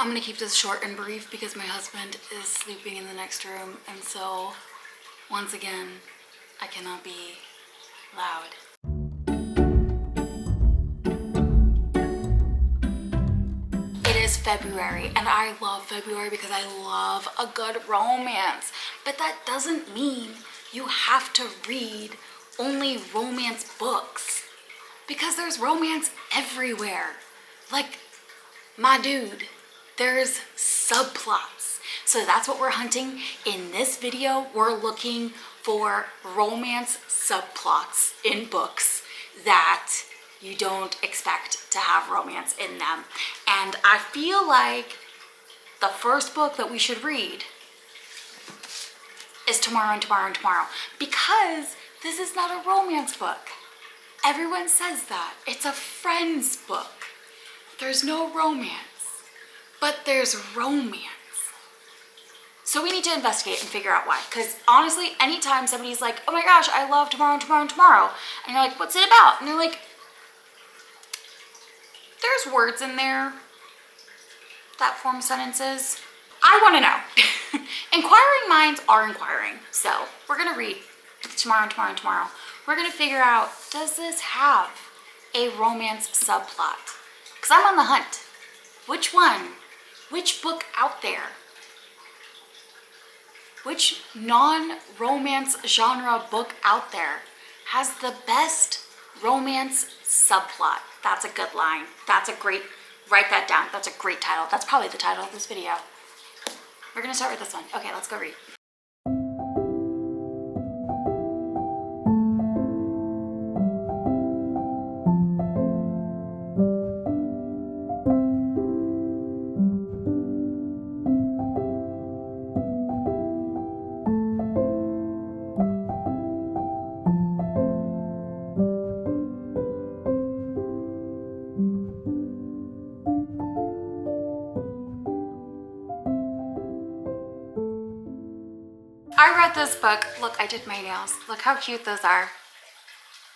I'm gonna keep this short and brief because my husband is sleeping in the next room, and so once again, I cannot be loud. It is February, and I love February because I love a good romance. But that doesn't mean you have to read only romance books, because there's romance everywhere. Like, my dude, there's subplots. So that's what we're hunting in this video. We're looking for romance subplots in books that you don't expect to have romance in them. And I feel like the first book that we should read is Tomorrow and Tomorrow and Tomorrow, because this is not a romance book. Everyone says that. It's a friend's book. There's no romance, but there's romance. So we need to investigate and figure out why. Because honestly, anytime somebody's like, oh my gosh, I love Tomorrow and Tomorrow and Tomorrow, and you're like, what's it about? And they're like, there's words in there that form sentences. I want to know. Inquiring minds are inquiring. So we're going to read Tomorrow and Tomorrow and Tomorrow. We're going to figure out, does this have a romance subplot? Because I'm on the hunt. Which one? Which book out there? Which non-romance genre book out there has the best romance subplot? That's a good line. That's a great, write that down. That's a great title. That's probably the title of this video. We're gonna start with this one. Okay, let's go read. I read this book. Look, I did my nails. Look how cute those are.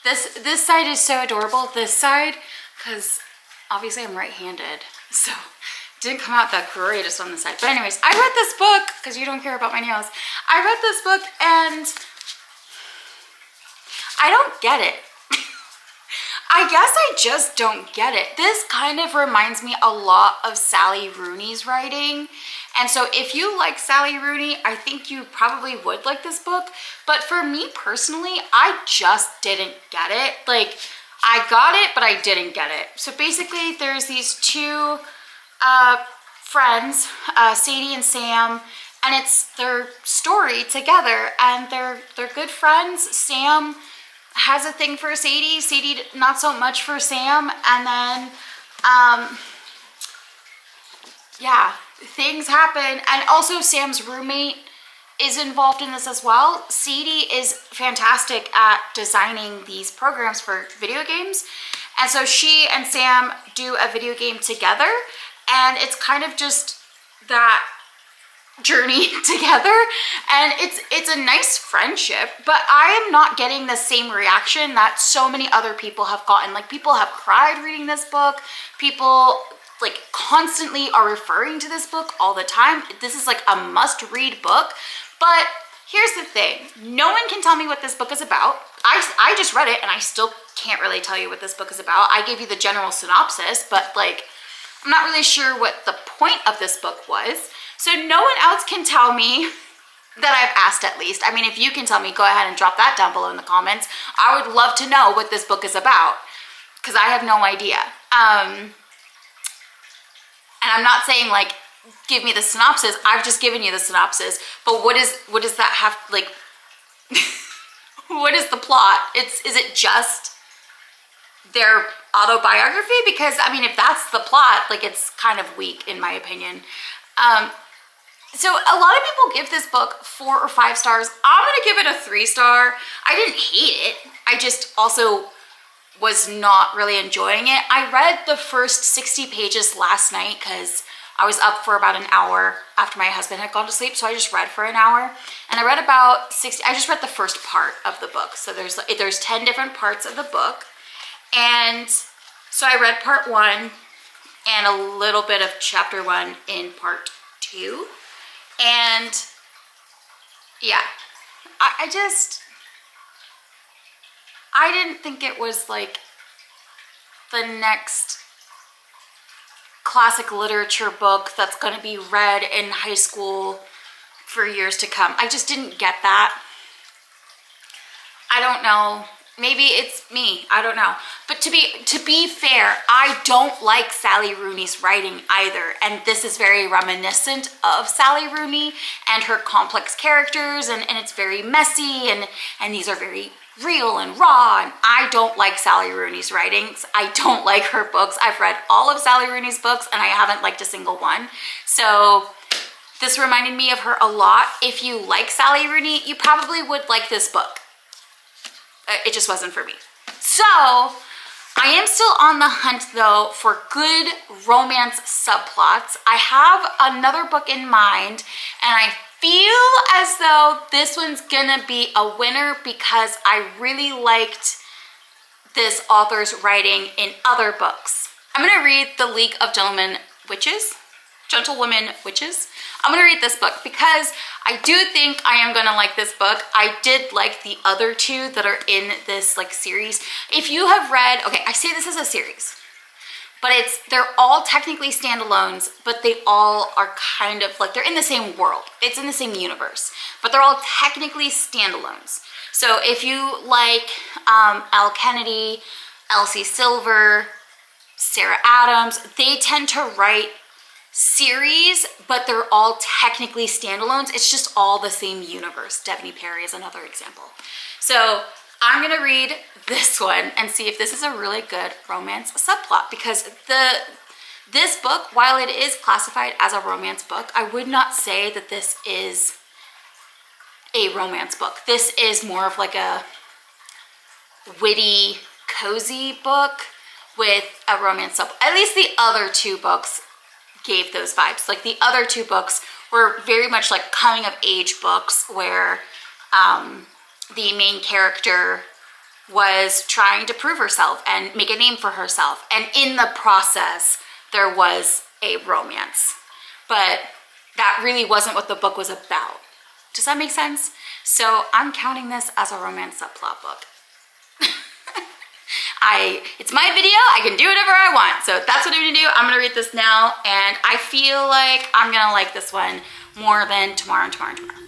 This side is so adorable. This side, because obviously I'm right-handed, so it didn't come out that greatest on the side. But anyways, I read this book, because you don't care about my nails. I read this book and I don't get it. I guess I just don't get it. This kind of reminds me a lot of Sally Rooney's writing. And so if you like Sally Rooney, I think you probably would like this book. But for me personally, I just didn't get it. Like, I got it, but I didn't get it. So basically, there's these two friends, Sadie and Sam, and it's their story together. And they're good friends. Sam has a thing for Sadie. Sadie not so much for Sam. And then, yeah, things happen. And also Sam's roommate is involved in this as well. Sadie is fantastic at designing these programs for video games. And so she and Sam do a video game together. And it's kind of just that journey together, and it's a nice friendship. But I am not getting the same reaction that so many other people have gotten. Like, people have cried reading this book. People like constantly are referring to this book all the time. This is like a must-read book. But here's the thing, no one can tell me what this book is about. I just read it and I still can't really tell you what this book is about. I gave you the general synopsis, but like, I'm not really sure what the point of this book was. So no one else can tell me, that I've asked at least. I mean, if you can tell me, go ahead and drop that down below in the comments. I would love to know what this book is about, because I have no idea. And I'm not saying like, give me the synopsis. I've just given you the synopsis. But what does that have, like, what is the plot? Is it just their autobiography? Because I mean, if that's the plot, like, it's kind of weak in my opinion. So a lot of people give this book 4 or 5 stars. I'm gonna give it a 3-star. I didn't hate it. I just also was not really enjoying it. I read the first 60 pages last night because I was up for about an hour after my husband had gone to sleep. So I just read for an hour, and I read about 60. I just read the first part of the book. So there's 10 different parts of the book. And so I read part 1, and a little bit of chapter 1 in part 2. And yeah, I didn't think it was like the next classic literature book that's going to be read in high school for years to come. I just didn't get that. I don't know. Maybe it's me. I don't know. But to be fair, I don't like Sally Rooney's writing either. And this is very reminiscent of Sally Rooney and her complex characters, and it's very messy, and these are very real and raw, and I don't like Sally Rooney's writings. I don't like her books. I've read all of Sally Rooney's books and I haven't liked a single one. So this reminded me of her a lot. If you like Sally Rooney, you probably would like this book. It just wasn't for me. So I am still on the hunt though for good romance subplots. I have another book in mind, and I feel as though this one's gonna be a winner because I really liked this author's writing in other books. I'm gonna read The League of Gentlewomen Witches. I'm gonna read this book because I do think I am gonna like this book. I did like the other two that are in this like series. If you have read, okay, I say this as a series, but they're all technically standalones, but they all are kind of like, they're in the same world. It's in the same universe, but they're all technically standalones. So if you like Elle Kennedy, Elsie Silver, Sarah Adams, they tend to write series, but they're all technically standalones. It's just all the same universe. Devney Perry is another example. So I'm gonna read this one and see if this is a really good romance subplot, because this book, while it is classified as a romance book, I would not say that this is a romance book. This is more of like a witty, cozy book with a romance subplot. At least the other two books gave those vibes. Like the other two books were very much like coming of age books where the main character was trying to prove herself and make a name for herself, and in the process there was a romance, but that really wasn't what the book was about. Does that make sense? So I'm counting this as a romance subplot book. It's my video, I can do whatever I want. So that's what I'm gonna do. I'm gonna read this now, and I feel like I'm gonna like this one more than tomorrow and tomorrow and tomorrow.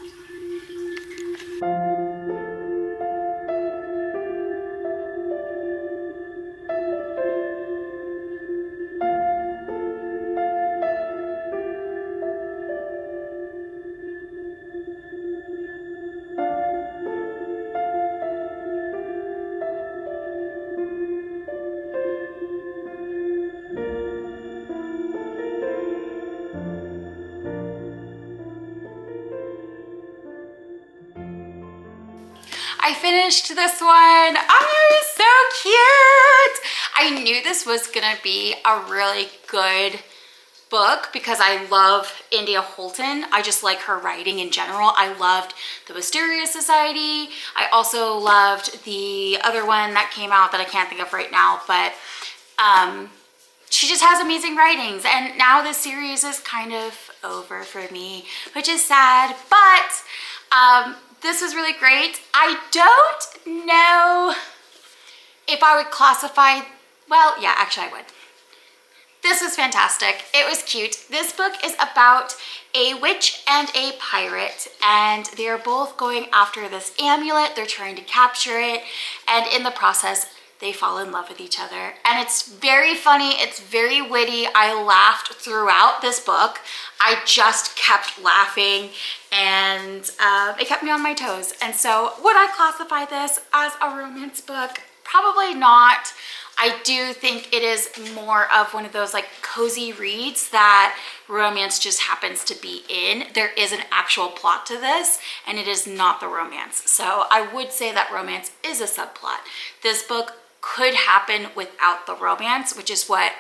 I finished this one. Oh, so cute. I knew this was gonna be a really good book because I love India Holton. I just like her writing in general. I loved The Wisteria Society. I also loved the other one that came out that I can't think of right now, but she just has amazing writings, and now this series is kind of over for me, which is sad, but this was really great. I don't know if I would classify, well, yeah, actually I would. This was fantastic. It was cute. This book is about a witch and a pirate, and they're both going after this amulet. They're trying to capture it, and in the process, they fall in love with each other. And it's very funny. It's very witty. I laughed throughout this book. I just kept laughing, and it kept me on my toes. And so would I classify this as a romance book? Probably not. I do think it is more of one of those like cozy reads that romance just happens to be in. There is an actual plot to this, and it is not the romance. So I would say that romance is a subplot. This book could happen without the romance, which is what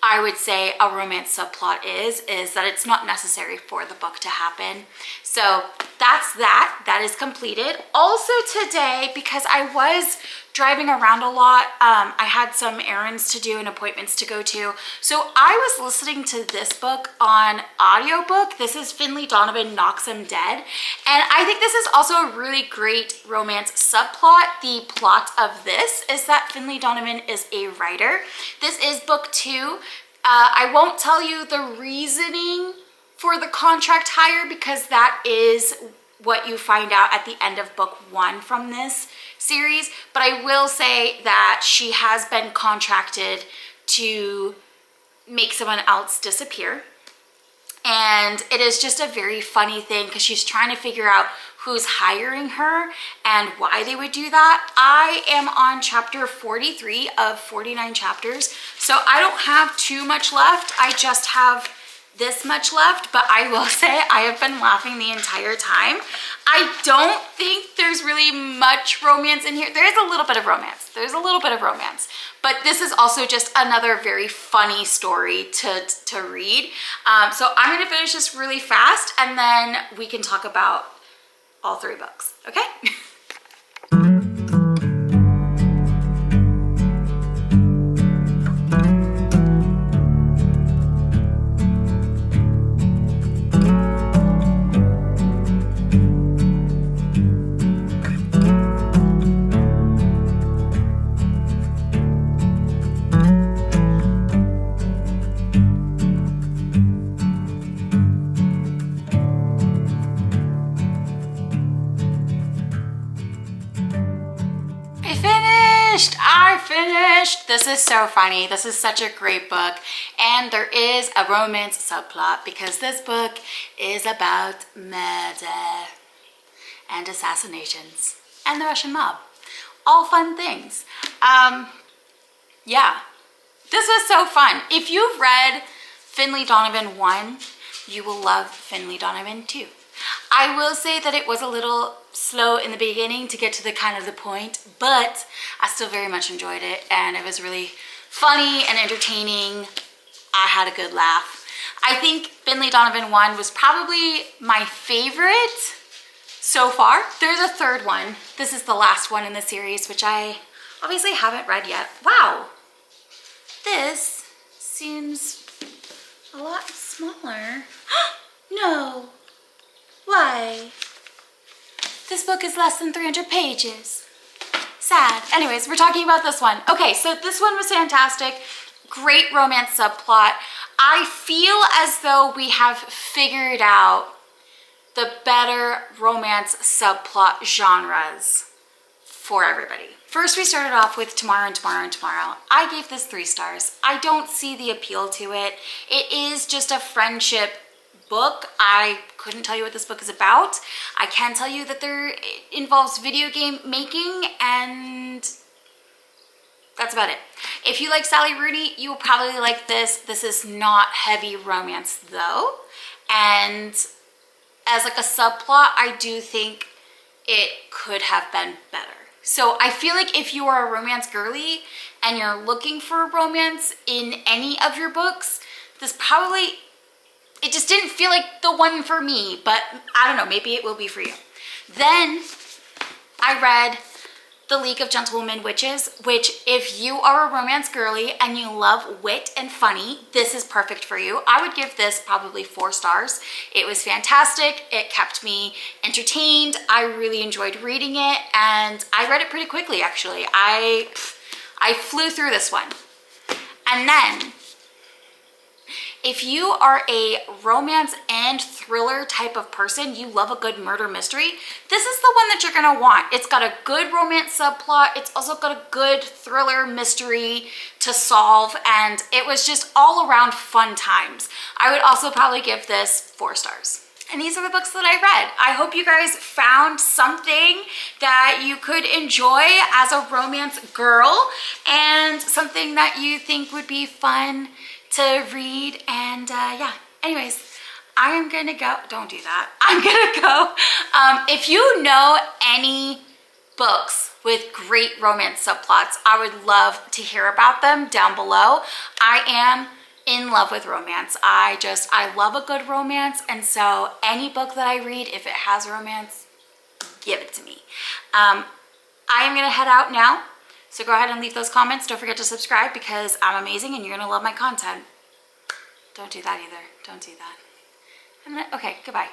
I would say a romance subplot is that it's not necessary for the book to happen. So that's that. That is completed. Also today, because I was driving around a lot, I had some errands to do and appointments to go to. So I was listening to this book on audiobook. This is Finley Donovan Knocks 'Em Dead. And I think this is also a really great romance subplot. The plot of this is that Finley Donovan is a writer. This is book 2. I won't tell you the reasoning for the contract hire because that is what you find out at the end of book 1 from this series, but I will say that she has been contracted to make someone else disappear. And it is just a very funny thing because she's trying to figure out who's hiring her and why they would do that. I am on chapter 43 of 49 chapters, so I don't have too much left. I just have this much left, but I will say I have been laughing the entire time. I don't think there's really much romance in here. There is a little bit of romance. There's a little bit of romance, but this is also just another very funny story to read. So I'm gonna finish this really fast and then we can talk about all 3 books, okay? This is so funny. This is such a great book. And there is a romance subplot because this book is about murder and assassinations and the Russian mob. All fun things. Yeah, this was so fun. If you've read Finley Donovan 1, you will love Finley Donovan 2. I will say that it was a little slow in the beginning to get to the kind of the point, but I still very much enjoyed it and it was really funny and entertaining. I had a good laugh. I think Finley Donovan 1 was probably my favorite so far. There's a 3rd one. This is the last one in the series, which I obviously haven't read yet. Wow, this seems a lot smaller. No. Why? This book is less than 300 pages. Sad. Anyways, we're talking about this one. Okay, so this one was fantastic. Great romance subplot. I feel as though we have figured out the better romance subplot genres for everybody. First, we started off with Tomorrow and Tomorrow and Tomorrow. I gave this 3 stars. I don't see the appeal to it. It is just a friendship book. I couldn't tell you what this book is about. I can tell you that it involves video game making and that's about it. If you like Sally Rooney, you will probably like this. This is not heavy romance though. And as like a subplot, I do think it could have been better. So I feel like if you are a romance girly and you're looking for romance in any of your books, this probably, it just didn't feel like the one for me, but I don't know, maybe it will be for you. Then I read The League of Gentlewomen Witches, which if you are a romance girly and you love wit and funny, this is perfect for you. I would give this probably 4 stars. It was fantastic. It kept me entertained. I really enjoyed reading it and I read it pretty quickly actually. I flew through this one. And then if you are a romance and thriller type of person, you love a good murder mystery, this is the one that you're gonna want. It's got a good romance subplot. It's also got a good thriller mystery to solve, and it was just all around fun times. I would also probably give this 4 stars. And these are the books that I read. I hope you guys found something that you could enjoy as a romance girl and something that you think would be fun to read. And yeah, anyways, I am gonna go. Don't do that. I'm gonna go. If you know any books with great romance subplots, I would love to hear about them down below. I am in love with romance. I love a good romance, and so any book that I read, if it has romance, give it to me. I am gonna head out now, so go ahead and leave those comments. Don't forget to subscribe because I'm amazing and you're gonna love my content. Don't do that either. Don't do that. Okay, goodbye.